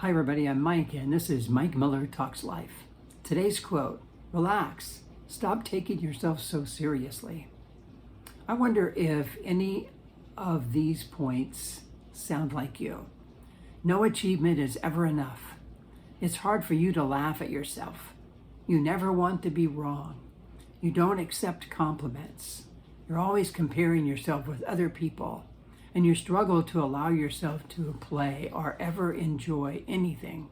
Hi, everybody. I'm Mike, and this is Mike Miller Talks Life. Today's quote: relax, stop taking yourself so seriously. I wonder if any of these points sound like you. No achievement is ever enough. It's hard for you to laugh at yourself. You never want to be wrong. You don't accept compliments. You're always comparing yourself with other people, and you struggle to allow yourself to play or ever enjoy anything.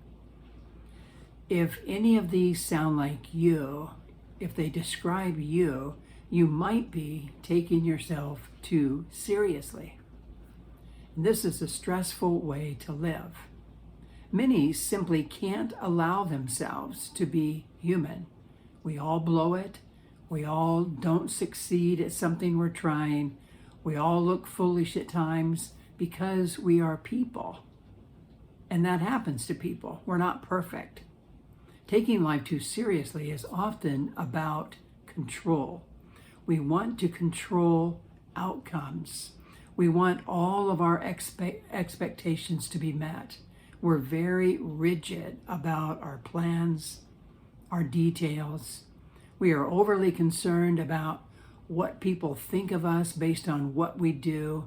If any of these sound like you, if they describe you, you might be taking yourself too seriously. And this is a stressful way to live. Many simply can't allow themselves to be human. We all blow it. We all don't succeed at something we're trying. We all look foolish at times because we are people. And that happens to people. We're not perfect. Taking life too seriously is often about control. We want to control outcomes. We want all of our expectations to be met. We're very rigid about our plans, our details. We are overly concerned about what people think of us based on what we do.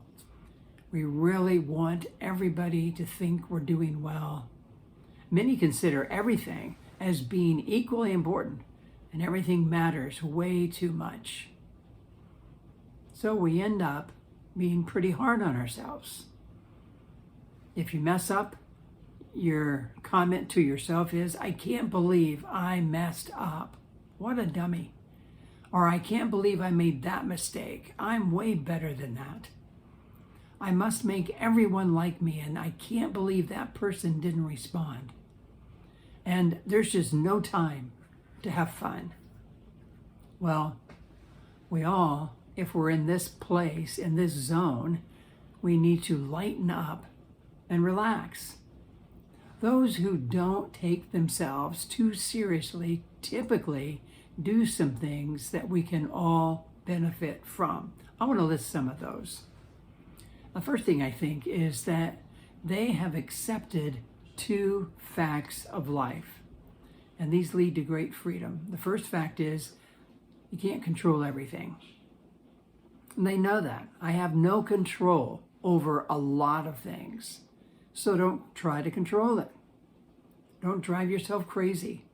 We really want everybody to think we're doing well. Many consider everything as being equally important, and everything matters way too much. So we end up being pretty hard on ourselves. If you mess up, your comment to yourself is, "I can't believe I messed up. What a dummy." Or, "I can't believe I made that mistake. I'm way better than that. I must make everyone like me, and I can't believe that person didn't respond." And there's just no time to have fun. Well, we all, if we're in this place, in this zone, we need to lighten up and relax. Those who don't take themselves too seriously typically do some things that we can all benefit from. I want to list some of those. The first thing I think is that they have accepted two facts of life, and these lead to great freedom. The first fact is you can't control everything. And they know that. I have no control over a lot of things. So don't try to control it. Don't drive yourself crazy.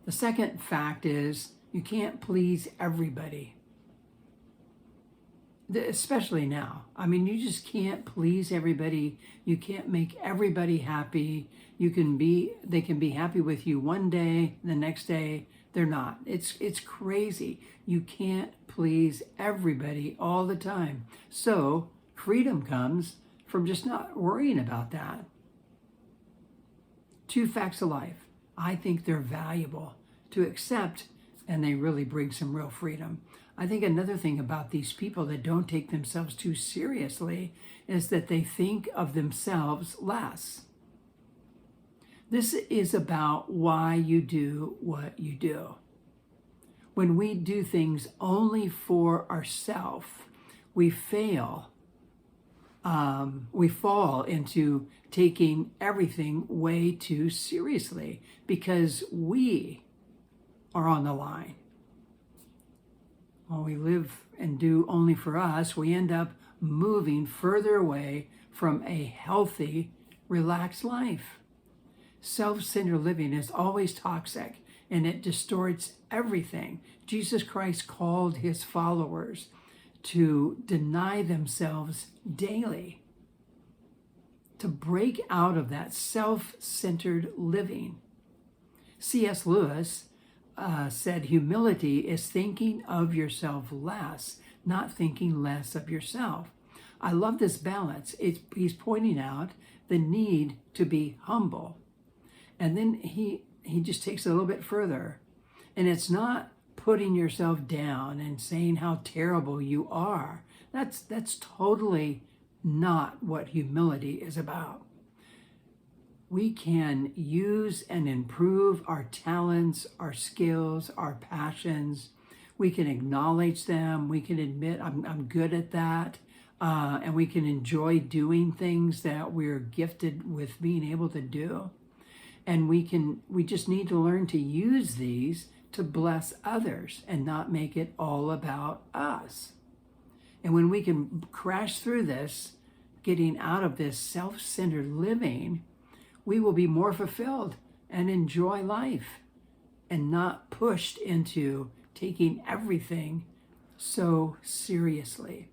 The second fact is you can't please everybody. Especially now. I mean, you just can't please everybody. You can't make everybody happy. They can be happy with you one day, the next day they're not. It's crazy. You can't please everybody all the time. So freedom comes from just not worrying about that. Two facts of life. I think they're valuable to accept, and they really bring some real freedom. I think another thing about these people that don't take themselves too seriously is that they think of themselves less. This is about why you do what you do. When we do things only for ourselves, we fail. We fall into taking everything way too seriously because we are on the line. When we live and do only for us, we end up moving further away from a healthy, relaxed life. Self-centered living is always toxic, and it distorts everything. Jesus Christ called his followers to deny themselves daily, to break out of that self-centered living. C.S. Lewis said humility is thinking of yourself less, not thinking less of yourself. I love this balance. He's pointing out the need to be humble. And then he just takes it a little bit further. And it's not putting yourself down and saying how terrible you are. That's totally not what humility is about. We can use and improve our talents, our skills, our passions. We can acknowledge them. We can admit, I'm good at that. And we can enjoy doing things that we're gifted with being able to do. And we just need to learn to use these to bless others and not make it all about us. And when we can crash through this, getting out of this self-centered living, we will be more fulfilled and enjoy life and not pushed into taking everything so seriously.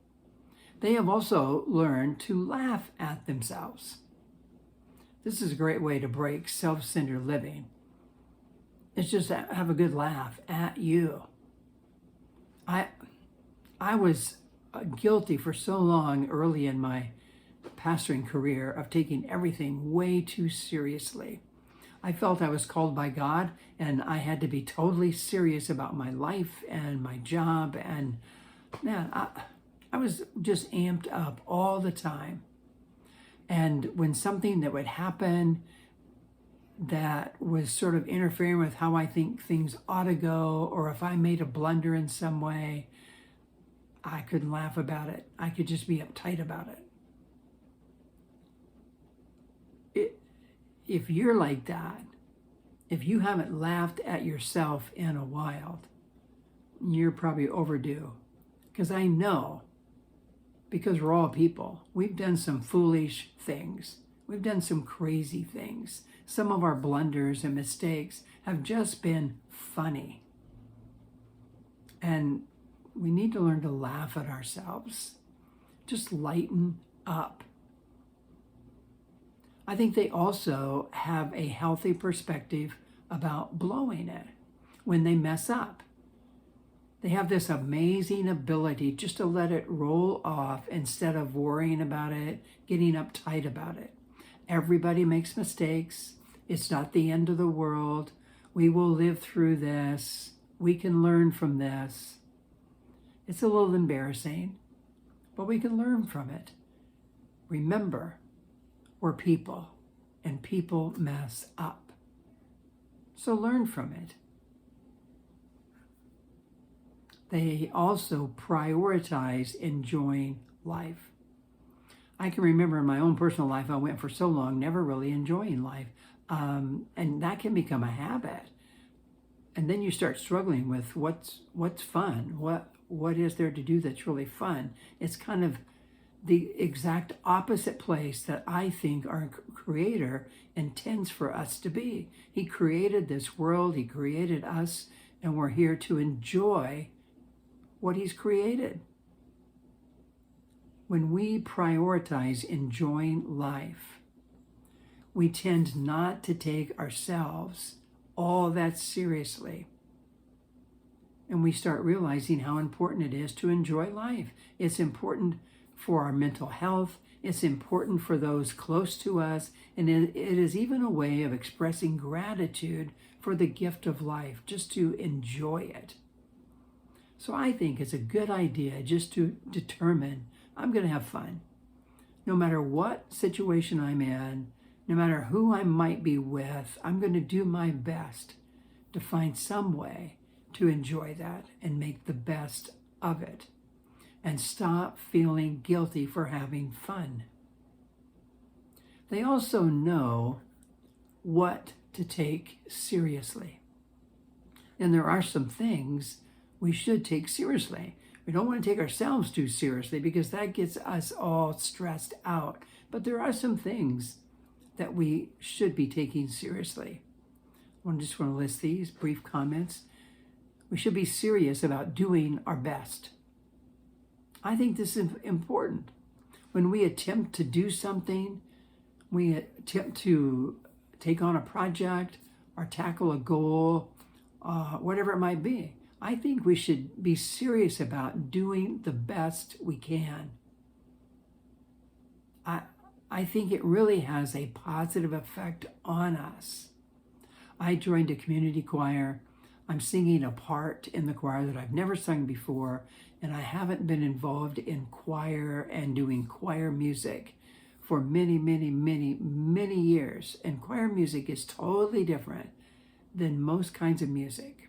They have also learned to laugh at themselves. This is a great way to break self-centered living. It's just have a good laugh at you. I was guilty for so long early in my pastoring career of taking everything way too seriously. I felt I was called by God and I had to be totally serious about my life and my job. And man, I was just amped up all the time. And when something that would happen that was sort of interfering with how I think things ought to go, or if I made a blunder in some way, I couldn't laugh about it. I could just be uptight about it. If you're like that, if you haven't laughed at yourself in a while, you're probably overdue. Because I know, because we're all people, we've done some foolish things. We've done some crazy things. Some of our blunders and mistakes have just been funny. And we need to learn to laugh at ourselves. Just lighten up. I think they also have a healthy perspective about blowing it when they mess up. They have this amazing ability just to let it roll off instead of worrying about it, getting uptight about it. Everybody makes mistakes. It's not the end of the world. We will live through this. We can learn from this. It's a little embarrassing, but we can learn from it. Remember, we're people, and people mess up. So learn from it. They also prioritize enjoying life. I can remember in my own personal life, I went for so long never really enjoying life. And that can become a habit. And then you start struggling with what's fun, what is there to do that's really fun. It's kind of the exact opposite place that I think our Creator intends for us to be. He created this world, He created us, and we're here to enjoy what He's created. When we prioritize enjoying life, we tend not to take ourselves all that seriously. And we start realizing how important it is to enjoy life. It's important for our mental health. It's important for those close to us. And it is even a way of expressing gratitude for the gift of life, just to enjoy it. So I think it's a good idea just to determine I'm going to have fun. No matter what situation I'm in, no matter who I might be with, I'm going to do my best to find some way to enjoy that and make the best of it. And stop feeling guilty for having fun. They also know what to take seriously. And there are some things we should take seriously. We don't want to take ourselves too seriously because that gets us all stressed out. But there are some things that we should be taking seriously. I just want to list these brief comments. We should be serious about doing our best. I think this is important. When we attempt to do something, we attempt to take on a project or tackle a goal, whatever it might be, I think we should be serious about doing the best we can. I think it really has a positive effect on us. I joined a community choir. I'm singing a part in the choir that I've never sung before, and I haven't been involved in choir and doing choir music for many, many, many, many years. And choir music is totally different than most kinds of music.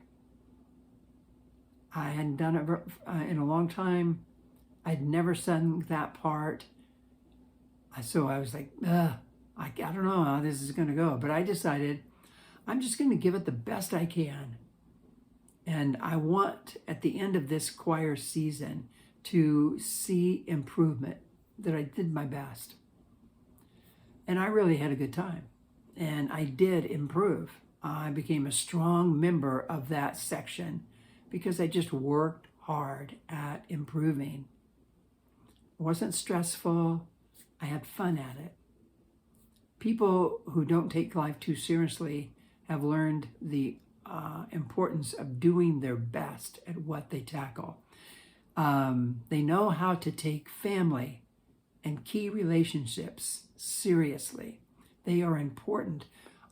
I hadn't done it in a long time. I'd never sung that part. So I was like, I don't know how this is going to go. But I decided I'm just going to give it the best I can. And I want, at the end of this choir season, to see improvement, that I did my best. And I really had a good time. And I did improve. I became a strong member of that section because I just worked hard at improving. It wasn't stressful. I had fun at it. People who don't take life too seriously have learned the importance of doing their best at what they tackle. They know how to take family and key relationships seriously. They are important.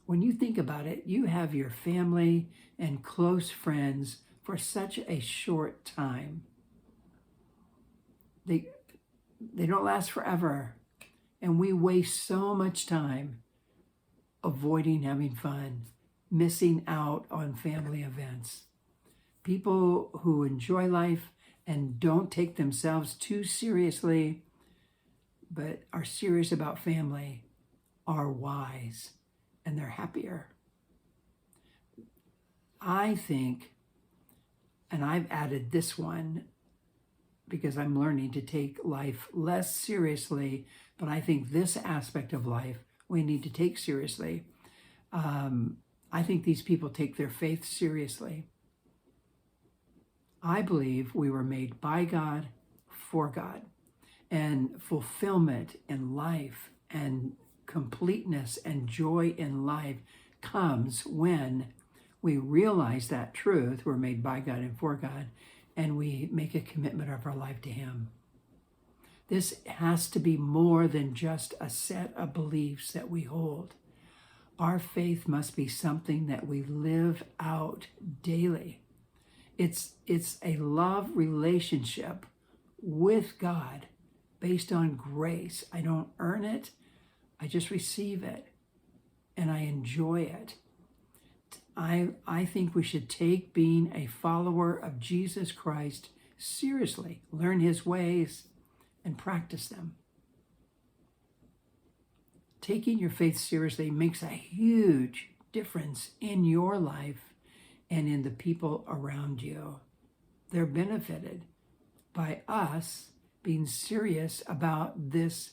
When you think about it, you have your family and close friends for such a short time. They don't last forever. And we waste so much time avoiding having fun, missing out on family events. People who enjoy life and don't take themselves too seriously, but are serious about family, are wise and they're happier. I think, and I've added this one because I'm learning to take life less seriously, but I think this aspect of life we need to take seriously. I think these people take their faith seriously. I believe we were made by God, for God, and fulfillment in life and completeness and joy in life comes when we realize that truth, we're made by God and for God, and we make a commitment of our life to Him. This has to be more than just a set of beliefs that we hold. Our faith must be something that we live out daily. It's a love relationship with God based on grace. I don't earn it. I just receive it and I enjoy it. I think we should take being a follower of Jesus Christ seriously, learn His ways and practice them. Taking your faith seriously makes a huge difference in your life and in the people around you. They're benefited by us being serious about this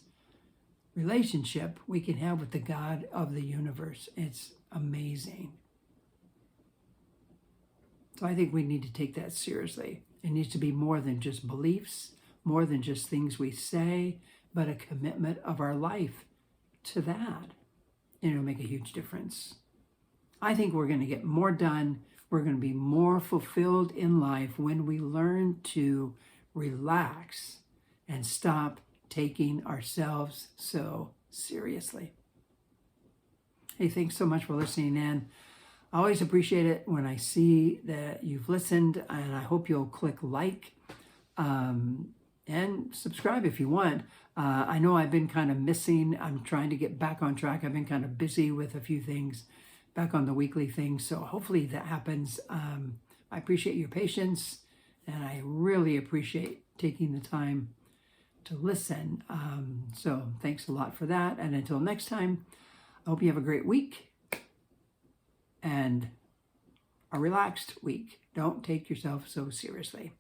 relationship we can have with the God of the universe. It's amazing. So I think we need to take that seriously. It needs to be more than just beliefs, more than just things we say, but a commitment of our life to that. And it'll make a huge difference. I think we're going to get more done. We're going to be more fulfilled in life when we learn to relax and stop taking ourselves so seriously. Hey, thanks so much for listening in. I always appreciate it when I see that you've listened, and I hope you'll click like and subscribe if you want. I know I've been kind of missing. I'm trying to get back on track. I've been kind of busy with a few things, back on the weekly things. So hopefully that happens. I appreciate your patience, and I really appreciate taking the time to listen. So thanks a lot for that. And until next time, I hope you have a great week and a relaxed week. Don't take yourself so seriously.